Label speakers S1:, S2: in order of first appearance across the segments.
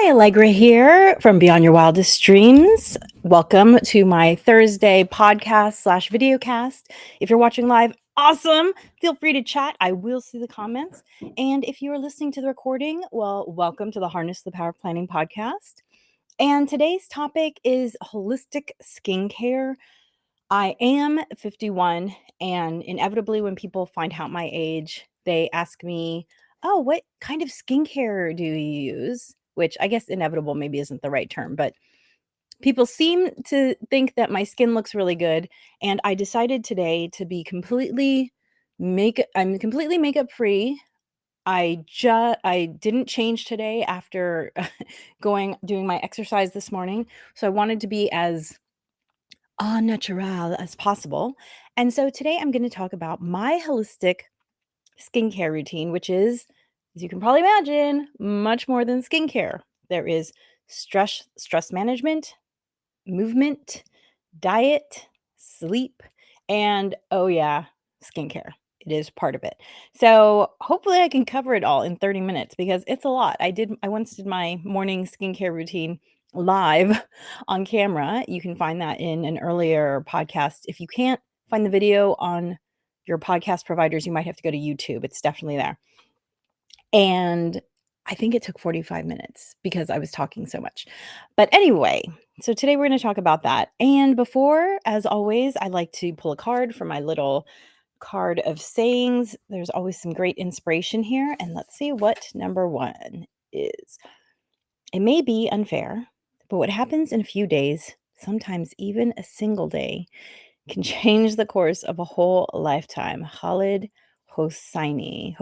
S1: Hi, Allegra here from Beyond Your Wildest Dreams. Welcome to my Thursday podcast slash videocast. If you're watching live, awesome. Feel free to chat. I will see the comments. And if you are listening to the recording, well, welcome to the Harness the Power of Planning podcast. And today's topic is holistic skincare. I am 51, and inevitably, when people find out my age, they ask me, "Oh, what kind of skincare do you use?" Which I guess inevitable maybe isn't the right term, but people seem to think that my skin looks really good. And I decided today to be I'm completely makeup free. I didn't change today after doing my exercise this morning. So I wanted to be as au natural as possible. And so today I'm going to talk about my holistic skincare routine, which is, as you can probably imagine, much more than skincare. There is stress management, movement, diet, sleep, and oh yeah, skincare. It is part of it. So hopefully I can cover it all in 30 minutes because it's a lot. I once did my morning skincare routine live on camera. You can find that in an earlier podcast. If you can't find the video on your podcast providers, you might have to go to YouTube. It's definitely there. And I think it took 45 minutes because I was talking so much. But anyway, so today we're going to talk about that. And before, as always, I like to pull a card from my little card of sayings. There's always some great inspiration here. And let's see what number one is. It may be unfair, but what happens in a few days, sometimes even a single day, can change the course of a whole lifetime. Khalid Hosseini.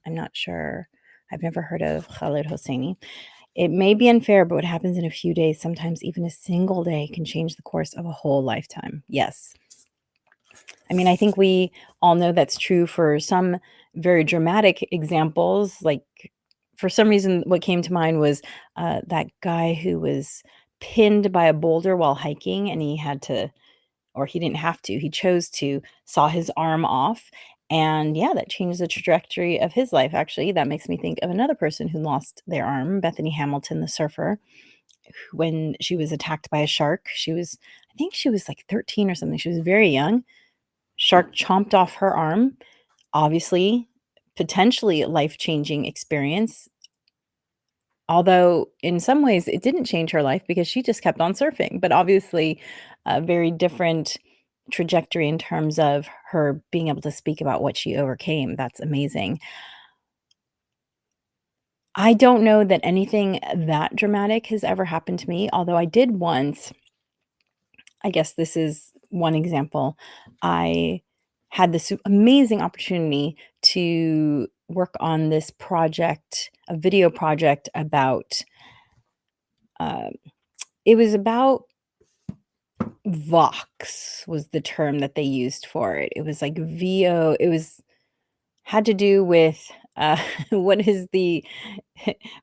S1: I'm not sure. I've never heard of Khalid Hosseini. It may be unfair, but what happens in a few days, sometimes even a single day, can change the course of a whole lifetime. Yes. I mean, I think we all know that's true for some very dramatic examples. Like, for some reason, what came to mind was that guy who was pinned by a boulder while hiking, and he had to, or he didn't have to, he chose to saw his arm off. And yeah, that changed the trajectory of his life. Actually, that makes me think of another person who lost their arm, Bethany Hamilton, the surfer, when she was attacked by a shark. I think she was like 13 or something. She was very young. Shark chomped off her arm. Obviously, potentially a life-changing experience. Although in some ways it didn't change her life because she just kept on surfing, but obviously a very different trajectory in terms of her being able to speak about what she overcame. That's amazing. I don't know that anything that dramatic has ever happened to me, although I did once. I guess this is one example. I had this amazing opportunity to work on this project, a video project about, uh, it was about Vox was the term that they used for it. It was like VO, it was had to do with, what is the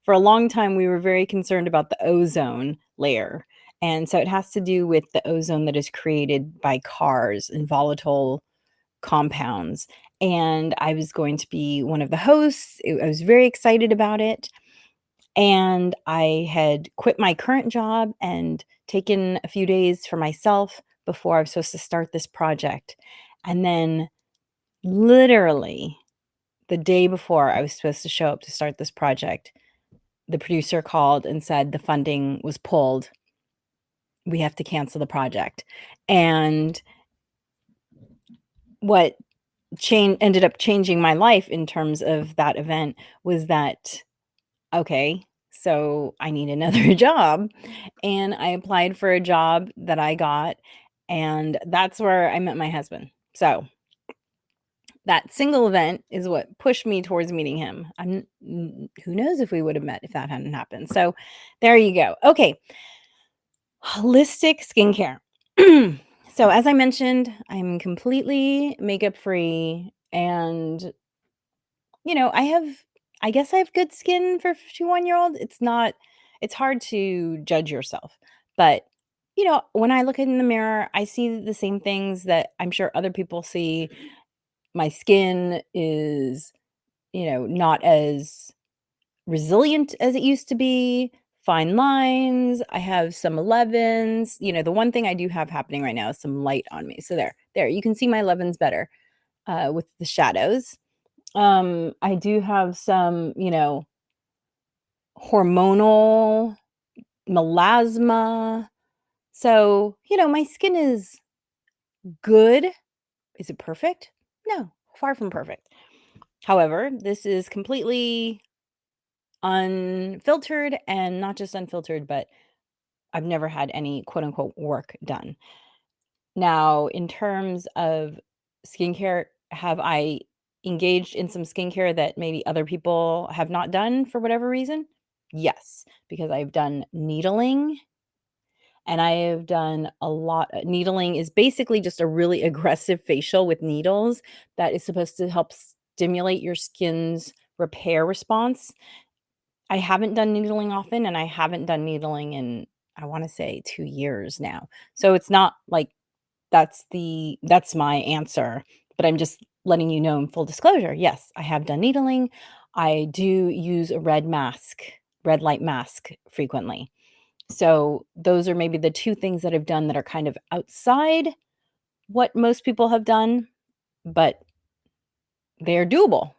S1: for a long time, we were very concerned about the ozone layer, and so it has to do with the ozone that is created by cars and volatile compounds, and I was going to be one of the hosts. I was very excited about it, and I had quit my current job and taken a few days for myself before I was supposed to start this project, and then literally the day before I was supposed to show up to start this project, the producer called and said the funding was pulled. We have to cancel the project. And what ended up changing my life in terms of that event was that, okay, so I need another job. And I applied for a job that I got, and that's where I met my husband. So that single event is what pushed me towards meeting him. Who knows if we would have met if that hadn't happened. So there you go. Okay. Holistic skincare. So as I mentioned, I'm completely makeup free, and I guess I have good skin for a 51-year-old. It's hard to judge yourself. But when I look in the mirror, I see the same things that I'm sure other people see. My skin is, not as resilient as it used to be, fine lines. I have some 11s. The one thing I do have happening right now is some light on me. So there, you can see my 11s better with the shadows. I do have some, hormonal melasma. So, my skin is good. Is it perfect? No, far from perfect. However, this is completely unfiltered, and not just unfiltered, but I've never had any quote unquote work done. Now, in terms of skincare, have I engaged in some skincare that maybe other people have not done for whatever reason? Yes, because I've done needling and I have done a lot. Needling is basically just a really aggressive facial with needles that is supposed to help stimulate your skin's repair response. I haven't done needling often, and I haven't done needling in, I wanna say, 2 years now. So it's not like that's my answer, but I'm just letting you know in full disclosure, yes, I have done needling. I do use a red light mask frequently. So those are maybe the 2 things that I've done that are kind of outside what most people have done, but they're doable.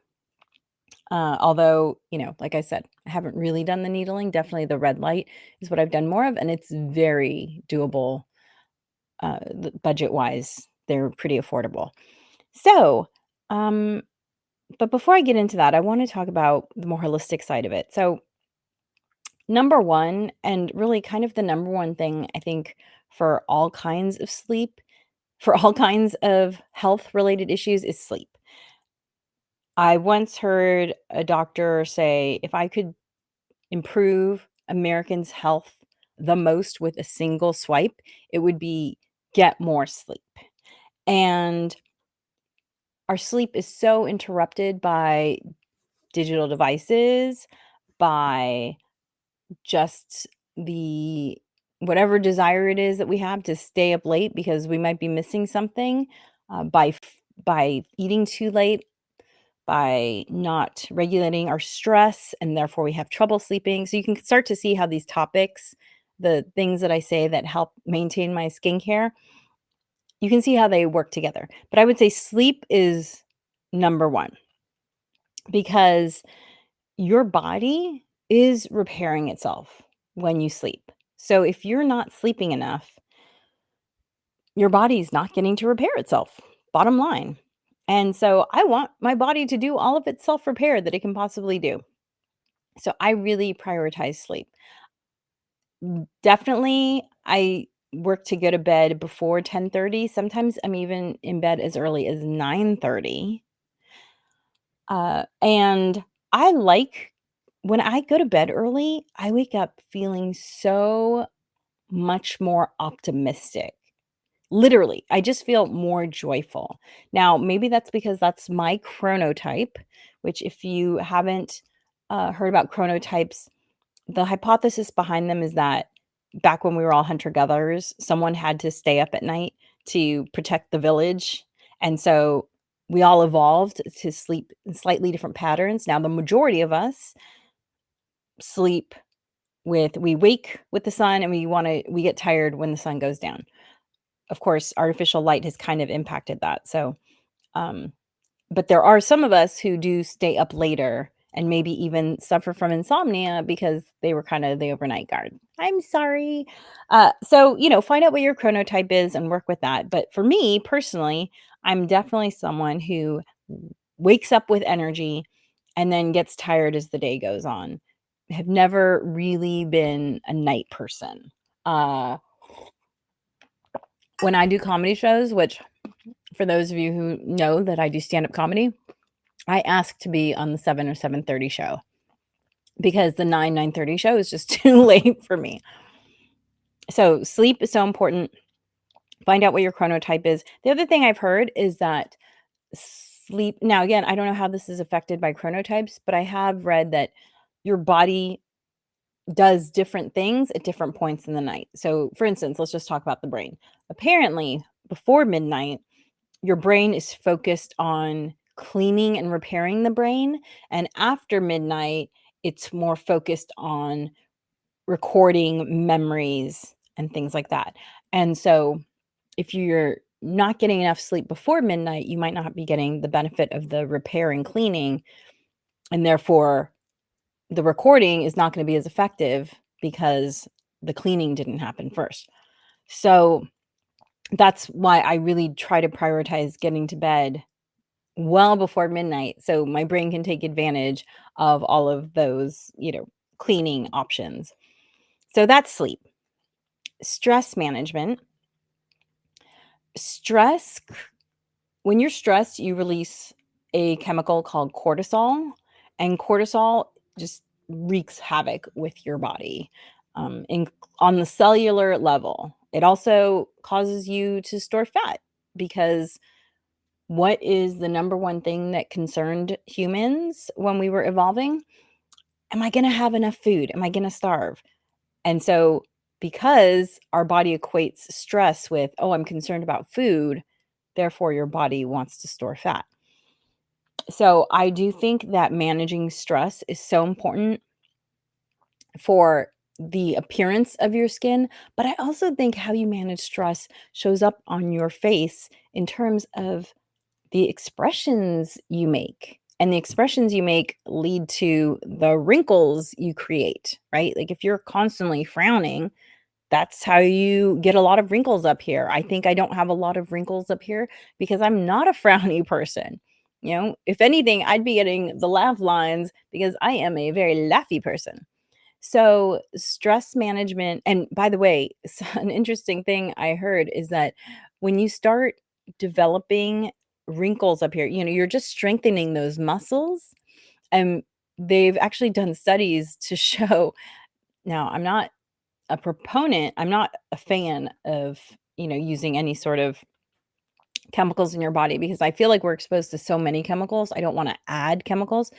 S1: Although, like I said, I haven't really done the needling. Definitely the red light is what I've done more of, and it's very doable, budget wise. They're pretty affordable. So, um, but before I get into that, I want to talk about the more holistic side of it. So, number one, and really kind of the number one thing I think for all kinds of sleep, for all kinds of health related issues, is sleep. I once heard a doctor say, if I could improve Americans' health the most with a single swipe, it would be get more sleep. And our sleep is so interrupted by digital devices, by just the whatever desire it is that we have to stay up late because we might be missing something, by eating too late, by not regulating our stress, and therefore we have trouble sleeping. So you can start to see how these topics, the things that I say that help maintain my skincare, you can see how they work together. But I would say sleep is number 1 because your body is repairing itself when you sleep. So if you're not sleeping enough, your body's not getting to repair itself, bottom line. And so I want my body to do all of its self repair that it can possibly do. So I really prioritize sleep. Definitely, I work to go to bed before 10:30. Sometimes I'm even in bed as early as 9:30. And I like when I go to bed early, I wake up feeling so much more optimistic. Literally, I just feel more joyful. Now, maybe that's because that's my chronotype, which if you haven't heard about chronotypes, the hypothesis behind them is that back when we were all hunter-gatherers, someone had to stay up at night to protect the village, and so we all evolved to sleep in slightly different patterns. Now, the majority of us sleep we wake with the sun and we get tired when the sun goes down. Of course, artificial light has kind of impacted that, so, um but there are some of us who do stay up later and maybe even suffer from insomnia because they were kinda the overnight guard. I'm sorry. So, find out what your chronotype is and work with that. But for me, personally, I'm definitely someone who wakes up with energy and then gets tired as the day goes on. Have never really been a night person. Uh, when I do comedy shows, which for those of you who know that I do stand-up comedy, I ask to be on the 7 or 7:30 show because the 9:30 show is just too late for me. So, sleep is so important. Find out what your chronotype is. The other thing I've heard is that sleep now again, I don't know how this is affected by chronotypes, but I have read that your body does different things at different points in the night. So, for instance, let's just talk about the brain. Apparently, before midnight, your brain is focused on cleaning and repairing the brain, and after midnight, it's more focused on recording memories and things like that. And so if you're not getting enough sleep before midnight, you might not be getting the benefit of the repair and cleaning, and therefore the recording is not going to be as effective because the cleaning didn't happen first. So that's why I really try to prioritize getting to bed well before midnight so my brain can take advantage of all of those, cleaning options. So that's sleep. Stress management. Stress, when you're stressed, you release a chemical called cortisol, and cortisol just wreaks havoc with your body on the cellular level. It also causes you to store fat because what is the number one thing that concerned humans when we were evolving? Am I going to have enough food? Am I going to starve? And so, because our body equates stress with, oh, I'm concerned about food, therefore your body wants to store fat. So, I do think that managing stress is so important for the appearance of your skin, but I also think how you manage stress shows up on your face in terms of the expressions you make. And the expressions you make lead to the wrinkles you create, right? Like if you're constantly frowning, that's how you get a lot of wrinkles up here. I think I don't have a lot of wrinkles up here because I'm not a frowny person. If anything, I'd be getting the laugh lines because I am a very laughy person. So, stress management, and by the way, an interesting thing I heard is that when you start developing wrinkles up here, you're just strengthening those muscles. And they've actually done studies to show. Now, I'm not a proponent, I'm not a fan of, using any sort of chemicals in your body because I feel like we're exposed to so many chemicals. I don't want to add chemicals.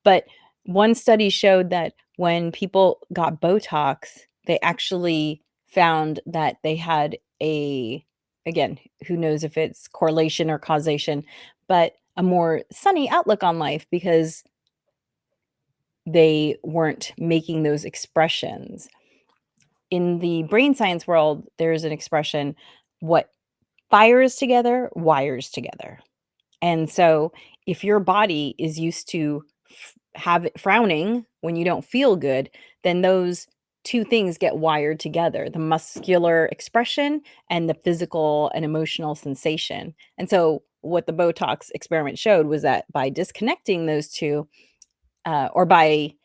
S1: But one study showed that when people got Botox, they actually found that they had again, who knows if it's correlation or causation, but a more sunny outlook on life because they weren't making those expressions. In the brain science world, there's an expression, what fires together, wires together. And so if your body is used to have it frowning when you don't feel good, then those two things get wired together, the muscular expression and the physical and emotional sensation. And so what the Botox experiment showed was that by disconnecting those two, or by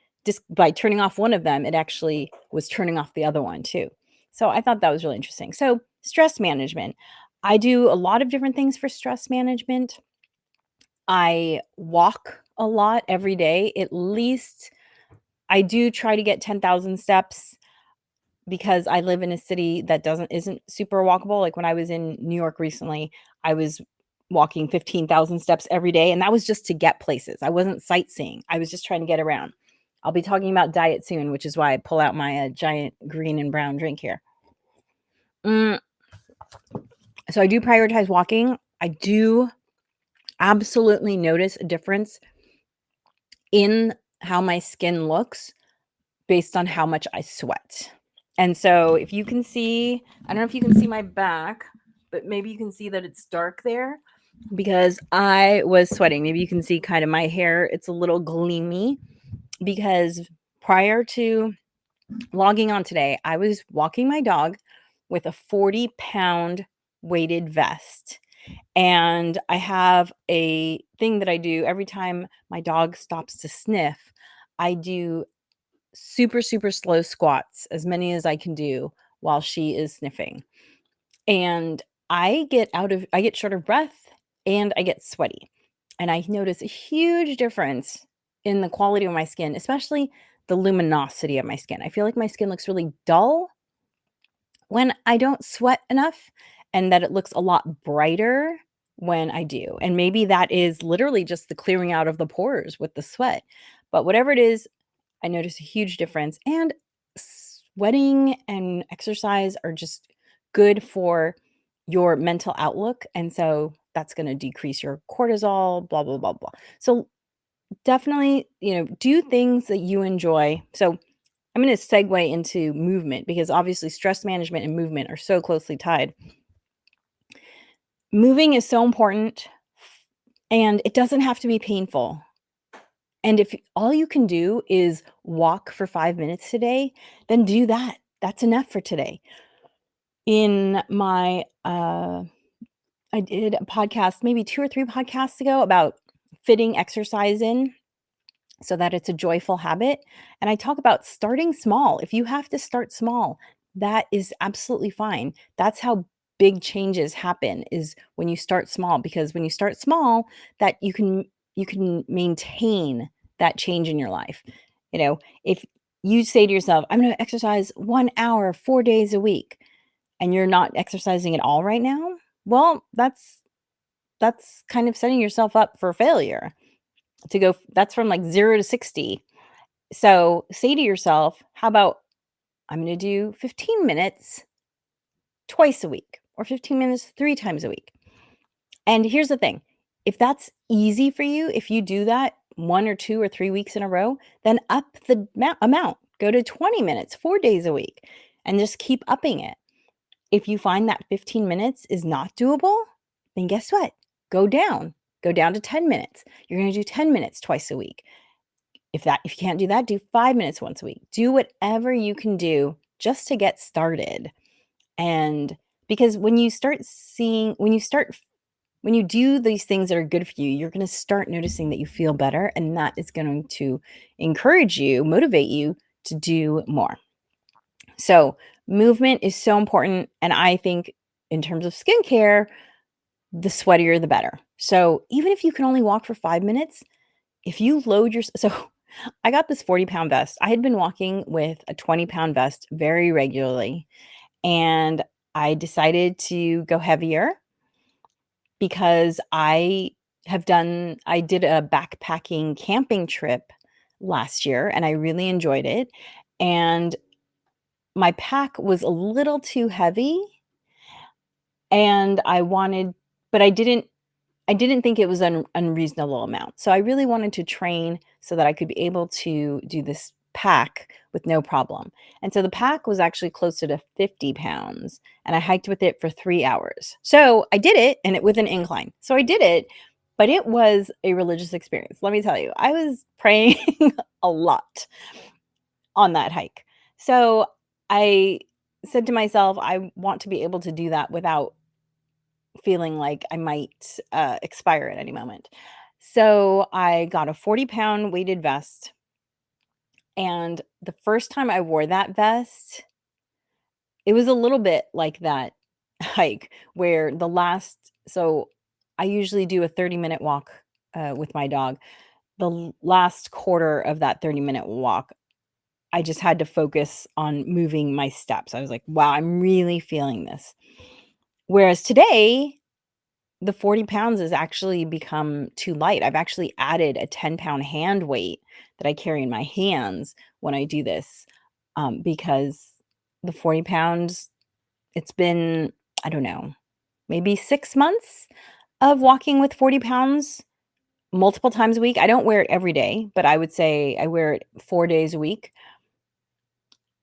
S1: turning off one of them, it actually was turning off the other one too. So I thought that was really interesting. So stress management. I do a lot of different things for stress management. I walk a lot every day. At least I do try to get 10,000 steps because I live in a city that isn't super walkable. Like when I was in New York recently, I was walking 15,000 steps every day, and that was just to get places. I wasn't sightseeing. I was just trying to get around. I'll be talking about diet soon, which is why I pull out my giant green and brown drink here. Mm, so I do prioritize walking. I do absolutely notice a difference in how my skin looks based on how much I sweat. And so if you can see, I don't know if you can see my back, but maybe you can see that it's dark there because I was sweating. Maybe you can see kind of my hair, it's a little gleamy because prior to logging on today, I was walking my dog with a 40-pound weighted vest. And I have a thing that I do every time my dog stops to sniff. I do super, super slow squats, as many as I can do while she is sniffing. And I get short of breath and I get sweaty. And I notice a huge difference in the quality of my skin, especially the luminosity of my skin. I feel like my skin looks really dull when I don't sweat enough and that it looks a lot brighter when I do. And maybe that is literally just the clearing out of the pores with the sweat. But whatever it is, I notice a huge difference. And sweating and exercise are just good for your mental outlook. And so that's going to decrease your cortisol, blah, blah, blah, blah. So definitely, do things that you enjoy. So I'm going to segue into movement because obviously stress management and movement are so closely tied. Moving is so important and it doesn't have to be painful. And if all you can do is walk for 5 minutes today, then do that. That's enough for today. In my, I did a podcast maybe 2 or 3 podcasts ago about fitting exercise in so that it's a joyful habit. And I talk about starting small. If you have to start small, that is absolutely fine. That's how big changes happen is when you start small because when you start small, that you can maintain that change in your life. If you say to yourself, I'm going to exercise 1 hour 4 days a week and you're not exercising at all right now, well, that's kind of setting yourself up for failure to go that's from like 0 to 60. So, say to yourself, how about I'm going to do 15 minutes twice a week or 15 minutes 3 times a week. And here's the thing. If that's easy for you, if you do that 1 or 2 or 3 weeks in a row, then up the amount. Go to 20 minutes 4 days a week and just keep upping it. If you find that 15 minutes is not doable, then guess what? Go down. Go down to 10 minutes. You're going to do 10 minutes twice a week. If you can't do that, do 5 minutes once a week. Do whatever you can do just to get started. And because when you do these things that are good for you, you're going to start noticing that you feel better and that is going to encourage you, motivate you to do more. So, movement is so important and I think in terms of skincare, the sweatier the better. So, even if you can only walk for 5 minutes, if you load your so I got this 40-pound vest. I had been walking with a 20-pound vest very regularly, and I decided to go heavier because I did a backpacking camping trip last year, and I really enjoyed it, and my pack was a little too heavy, and I didn't think it was an unreasonable amount. So I really wanted to train so that I could be able to do this pack with no problem. And so the pack was actually closer to 50 pounds and I hiked with it for 3 hours. So I did it and it with an incline. So I did it, but it was a religious experience. Let me tell you, I was praying a lot on that hike. So I said to myself, I want to be able to do that without feeling like I might, expire at any moment. So I got a 40-pound weighted vest, and the first time I wore that vest, it was a little bit like that hike where so I usually do a 30-minute walk, with my dog. The last quarter of that 30-minute walk, I just had to focus on moving my steps. I was like, "Wow, I'm really feeling this." Whereas today the 40 pounds has actually become too light. I've actually added a 10-pound hand weight that I carry in my hands when I do this, because the 40 pounds, it's been, I don't know, maybe 6 months of walking with 40 pounds multiple times a week. I don't wear it every day, but I would say I wear it 4 days a week.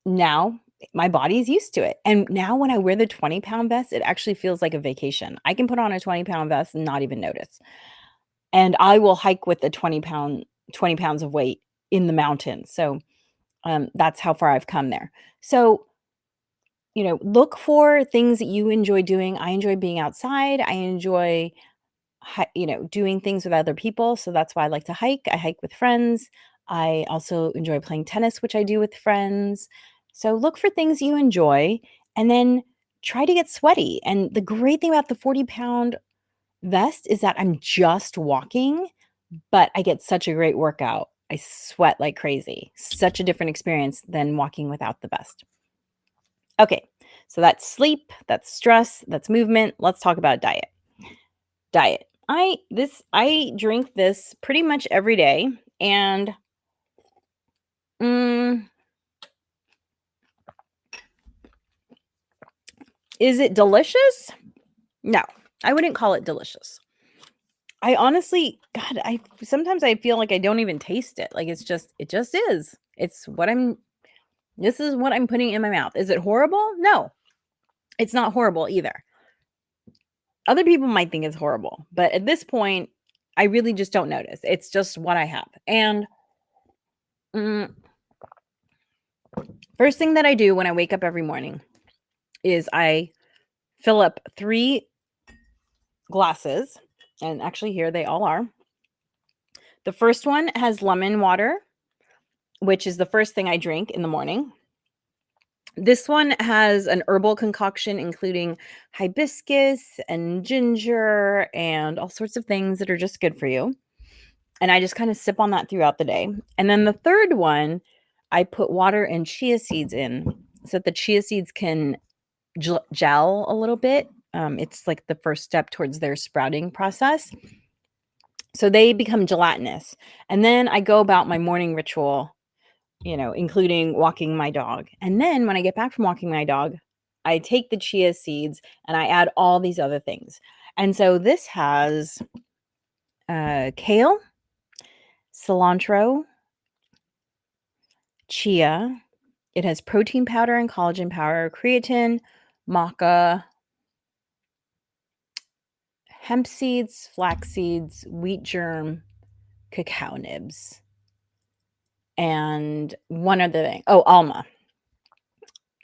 S1: Now, my body is used to it, and now when I wear the 20-pound vest, it actually feels like a vacation. I can put on a 20-pound vest and not even notice. And I will hike with the 20 pounds of weight in the mountains. So, that's how far I've come there. So, look for things that you enjoy doing. I enjoy being outside. I enjoy doing things with other people, so that's why I like to hike. I hike with friends. I also enjoy playing tennis, which I do with friends. So look for things you enjoy and then try to get sweaty. And the great thing about the 40-pound vest is that I'm just walking, but I get such a great workout. I sweat like crazy. Such a different experience than walking without the vest. Okay, so that's sleep, that's stress, that's movement. Let's talk about diet. Diet. I drink this pretty much every day, and mm, is it delicious? No, I wouldn't call it delicious. I honestly, God, I sometimes I feel like I don't even taste it. Like it just is. It's what I'm This is what I'm putting in my mouth. Is it horrible? No. It's not horrible either. Other people might think it's horrible, but at this point, I really just don't notice. It's just what I have. And mm, first thing that I do when I wake up every morning is I fill up 3 glasses, and actually here they all are. The first one has lemon water, which is the first thing I drink in the morning. This one has an herbal concoction, including hibiscus and ginger and all sorts of things that are just good for you. And I just kind of sip on that throughout the day. And then the third one, I put water and chia seeds in so that the chia seeds can gel a little bit. It's like the first step towards their sprouting process. So they become gelatinous. And then I go about my morning ritual, including walking my dog. And then when I get back from walking my dog, I take the chia seeds and I add all these other things. And so this has kale, cilantro, chia. It has protein powder and collagen powder, creatine, maca, hemp seeds, flax seeds, wheat germ, cacao nibs, and one other thing. Oh, alma.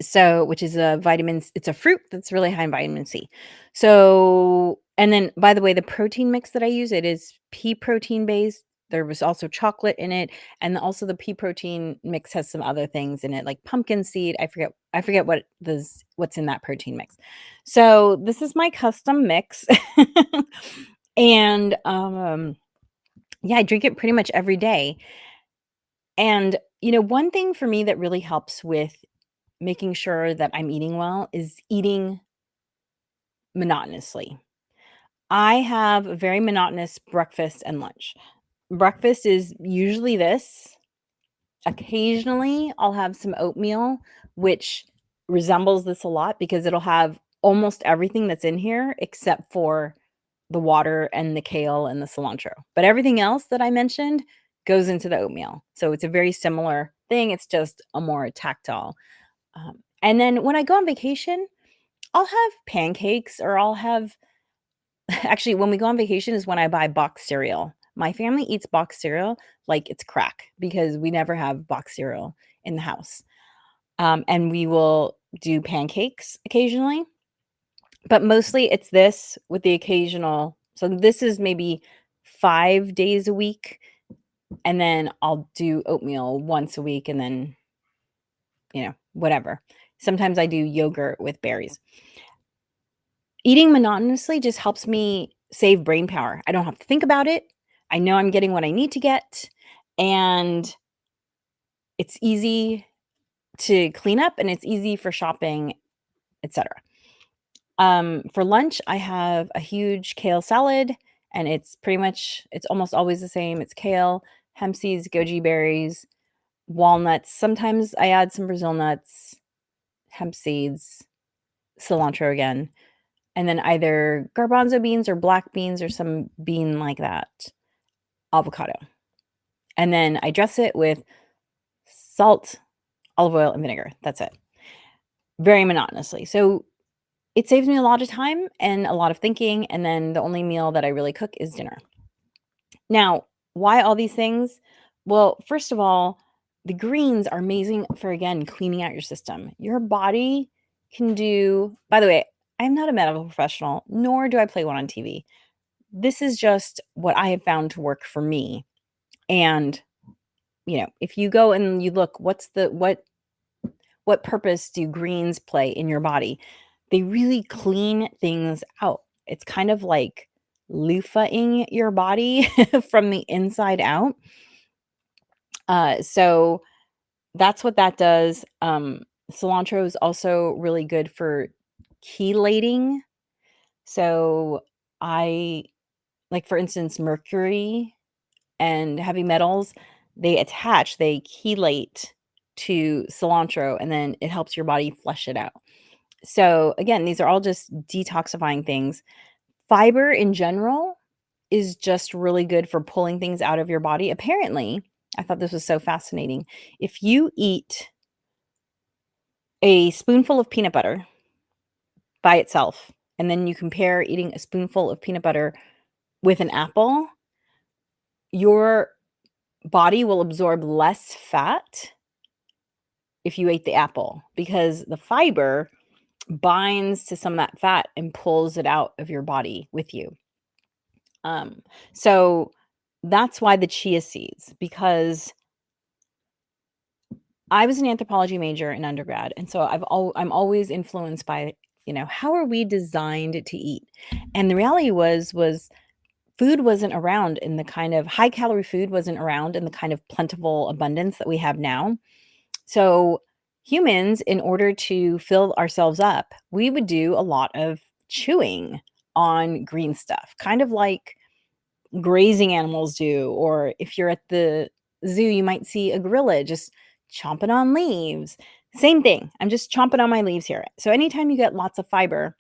S1: So, which is it's a fruit that's really high in vitamin C. So, and then by the way, the protein mix that I use, it is pea protein based. There was also chocolate in it, and also the pea protein mix has some other things in it, like pumpkin seed. I forget what's in that protein mix. So this is my custom mix, and yeah, I drink it pretty much every day. And one thing for me that really helps with making sure that I'm eating well is eating monotonously. I have a very monotonous breakfast and lunch. Breakfast is usually this. Occasionally, I'll have some oatmeal, which resembles this a lot because it'll have almost everything that's in here except for the water and the kale and the cilantro. But everything else that I mentioned goes into the oatmeal. So it's a very similar thing. It's just a more tactile. And then when I go on vacation, I'll have pancakes or I'll have actually, when we go on vacation is when I buy boxed cereal. My family eats boxed cereal like it's crack because we never have boxed cereal in the house. And we will do pancakes occasionally, but mostly it's this with the occasional. So this is maybe 5 days a week, and then I'll do oatmeal once a week, and then, whatever. Sometimes I do yogurt with berries. Eating monotonously just helps me save brain power. I don't have to think about it. I know I'm getting what I need to get, and it's easy to clean up and it's easy for shopping, etc. For lunch, I have a huge kale salad, and it's almost always the same. It's kale, hemp seeds, goji berries, walnuts. Sometimes I add some Brazil nuts, hemp seeds, cilantro again, and then either garbanzo beans or black beans or some bean like that, avocado. And then I dress it with salt, olive oil, and vinegar. That's it. Very monotonously. So it saves me a lot of time and a lot of thinking. And then the only meal that I really cook is dinner. Now, why all these things? Well, first of all, the greens are amazing for, again, cleaning out your system. Your body can do, by the way, I'm not a medical professional, nor do I play one on TV. This is just what I have found to work for me. And, if you go and you look, what purpose do greens play in your body? They really clean things out. It's kind of like loofahing your body from the inside out. So that's what that does. Cilantro is also really good for chelating. So I like, for instance, mercury and heavy metals, they chelate to cilantro, and then it helps your body flush it out. So again, these are all just detoxifying things. Fiber in general is just really good for pulling things out of your body. Apparently, I thought this was so fascinating. If you eat a spoonful of peanut butter by itself, and then you compare eating a spoonful of peanut butter with an apple, your body will absorb less fat if you ate the apple because the fiber binds to some of that fat and pulls it out of your body with you. So that's why the chia seeds, because I was an anthropology major in undergrad, and so I'm always influenced by, how are we designed to eat? And the reality was food wasn't around in the kind of high calorie food wasn't around in the kind of plentiful abundance that we have now. So humans, in order to fill ourselves up, we would do a lot of chewing on green stuff, kind of like grazing animals do, or if you're at the zoo, you might see a gorilla just chomping on leaves. Same thing. I'm just chomping on my leaves here. So anytime you get lots of fiber,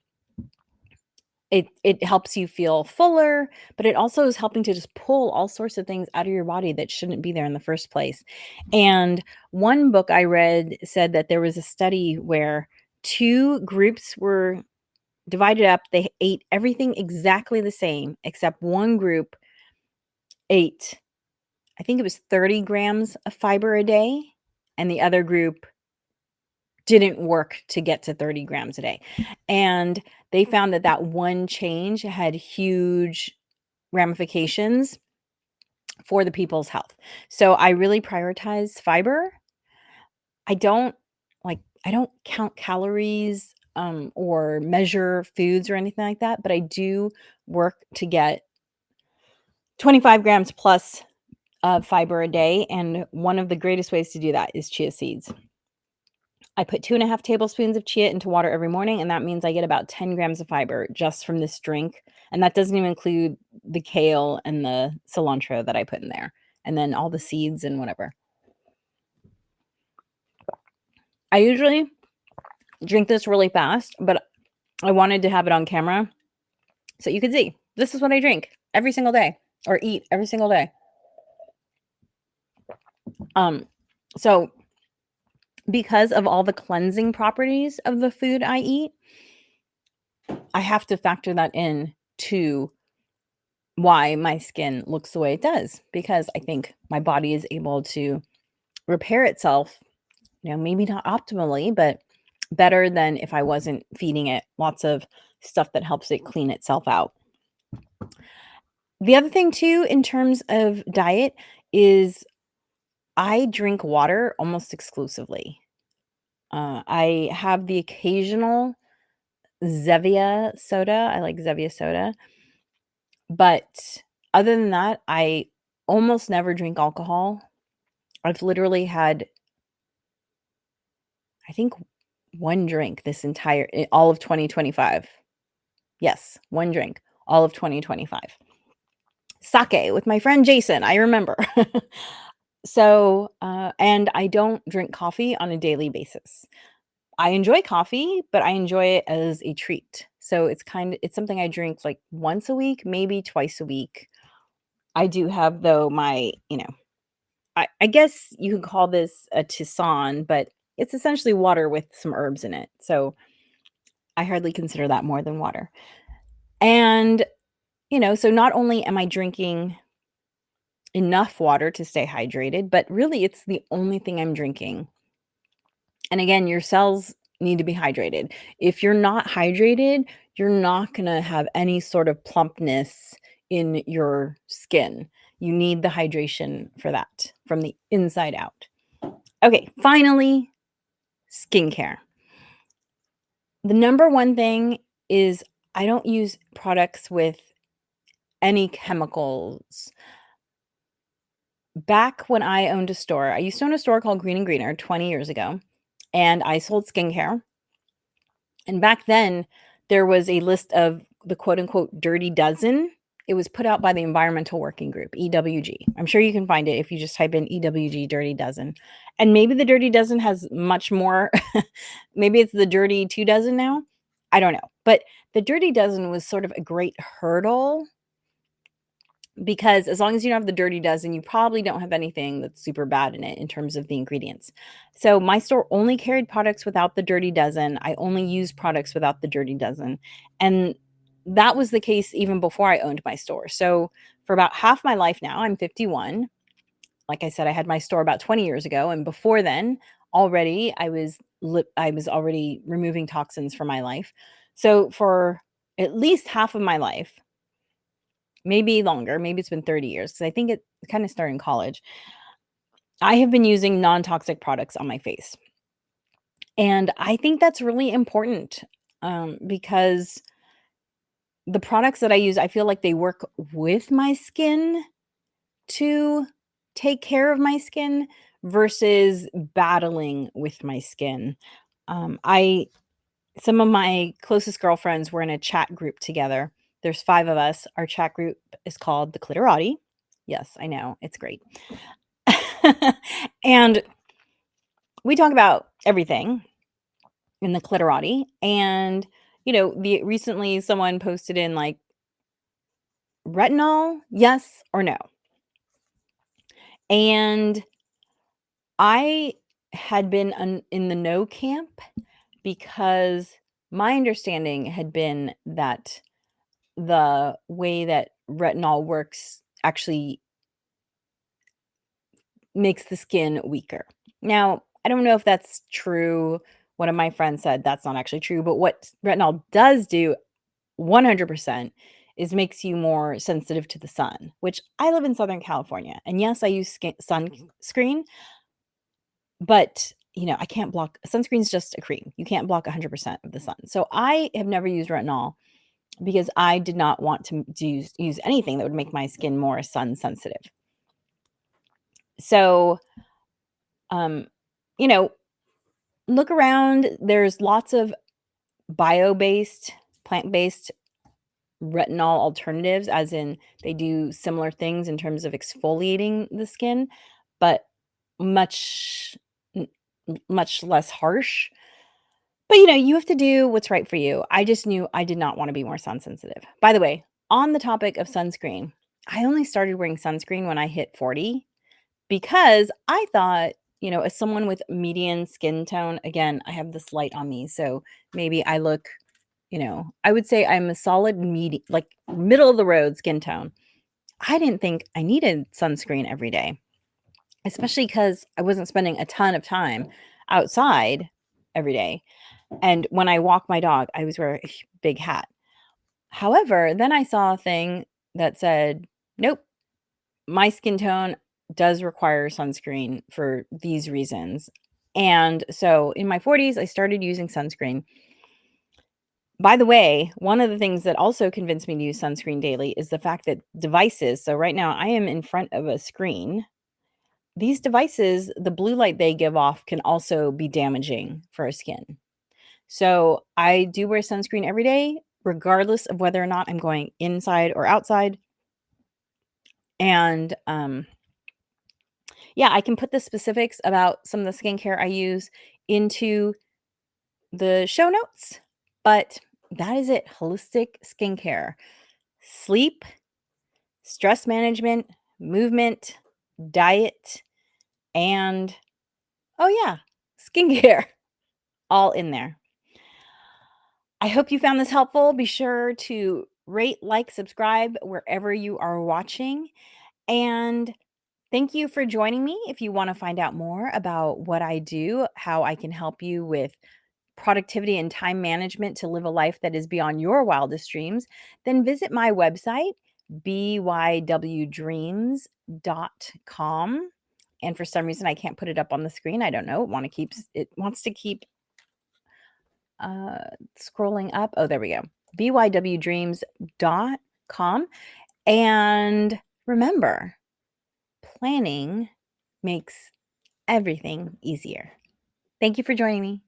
S1: it helps you feel fuller, but it also is helping to just pull all sorts of things out of your body that shouldn't be there in the first place. And one book I read said that there was a study where two groups were divided up. They ate everything exactly the same, except one group ate, I think it was 30 grams of fiber a day, and the other group didn't work to get to 30 grams a day. And they found that that one change had huge ramifications for the people's health. So I really prioritize fiber. I don't I don't count calories or measure foods or anything like that, but I do work to get 25 grams plus of fiber a day. And one of the greatest ways to do that is chia seeds. I put 2.5 tablespoons of chia into water every morning, and that means I get about 10 grams of fiber just from this drink. And that doesn't even include the kale and the cilantro that I put in there, and then all the seeds and whatever. I usually drink this really fast, but I wanted to have it on camera so you could see this is what I drink every single day or eat every single day. So because of all the cleansing properties of the food I eat, I have to factor that in to why my skin looks the way it does, because I think my body is able to repair itself, maybe not optimally, but better than if I wasn't feeding it lots of stuff that helps it clean itself out. The other thing too, in terms of diet, is I drink water almost exclusively. I have the occasional Zevia soda. I like Zevia soda. But other than that, I almost never drink alcohol. I've literally had, I think, one drink this entire all of 2025. Yes, one drink, all of 2025. Sake with my friend Jason, I remember. So, and I don't drink coffee on a daily basis. I enjoy coffee, but I enjoy it as a treat. So it's something I drink like once a week, maybe twice a week. I do have though my, I guess you could call this a tisane, but it's essentially water with some herbs in it. So I hardly consider that more than water. And, so not only am I drinking enough water to stay hydrated, but really it's the only thing I'm drinking. And again, your cells need to be hydrated. If you're not hydrated, you're not going to have any sort of plumpness in your skin. You need the hydration for that from the inside out. Okay, finally, skincare. The number one thing is I don't use products with any chemicals. Back when I owned a store, I used to own a store called Green and Greener 20 years ago, and I sold skincare. And back then, there was a list of the quote unquote dirty dozen. It was put out by the Environmental Working Group, EWG. I'm sure you can find it if you just type in EWG dirty dozen. And maybe the dirty dozen has much more. Maybe it's the dirty 2 dozen now. I don't know. But the dirty dozen was sort of a great hurdle because as long as you don't have the dirty dozen, you probably don't have anything that's super bad in it in terms of the ingredients. So my store only carried products without the dirty dozen. I only use products without the dirty dozen. And that was the case even before I owned my store. So for about half my life now, I'm 51. Like I said, I had my store about 20 years ago, and before then, already I was already removing toxins from my life. So for at least half of my life, maybe longer, maybe it's been 30 years because I think it kind of started in college. I have been using non-toxic products on my face. And I think that's really important because the products that I use, I feel like they work with my skin to take care of my skin versus battling with my skin. I Some of my closest girlfriends were in a chat group together. There's 5 of us. Our chat group is called the Clitorati. Yes, I know, it's great. And we talk about everything in the Clitorati, and, the recently someone posted in, like, "Retinol, yes or no?" And I had been in the no camp because my understanding had been that the way that retinol works actually makes the skin weaker. Now, I don't know if that's true. One of my friends said that's not actually true, but what retinol does do 100% is makes you more sensitive to the sun, which I live in Southern California. And yes, I use sunscreen, but I can't block sunscreen's just a cream. You can't block 100% of the sun. So I have never used retinol because I did not want to use anything that would make my skin more sun sensitive. So, um, you know, look around. There's lots of bio-based, plant-based retinol alternatives, as in they do similar things in terms of exfoliating the skin, but much, much less harsh. But you have to do what's right for you. I just knew I did not want to be more sun sensitive. By the way, on the topic of sunscreen, I only started wearing sunscreen when I hit 40 because I thought, as someone with median skin tone, again, I have this light on me, so maybe I look, I would say I'm a solid like middle of the road skin tone. I didn't think I needed sunscreen every day, especially because I wasn't spending a ton of time outside every day. And when I walk my dog, I always wear a big hat. However, then I saw a thing that said, nope, my skin tone does require sunscreen for these reasons. And so in my 40s, I started using sunscreen. By the way, one of the things that also convinced me to use sunscreen daily is the fact that devices, so right now I am in front of a screen. These devices, the blue light they give off can also be damaging for our skin. So I do wear sunscreen every day, regardless of whether or not I'm going inside or outside. And yeah, I can put the specifics about some of the skincare I use into the show notes, but that is it. Holistic skincare, sleep, stress management, movement, diet, and oh, yeah, skincare all in there. I hope you found this helpful. Be sure to rate, like, subscribe wherever you are watching. And thank you for joining me. If you want to find out more about what I do, how I can help you with productivity and time management to live a life that is beyond your wildest dreams, then visit my website, bywdreams.com. And for some reason, I can't put it up on the screen. I don't know. It wants to keep uh, scrolling up. Oh, there we go. bywdreams.com. And remember, planning makes everything easier. Thank you for joining me.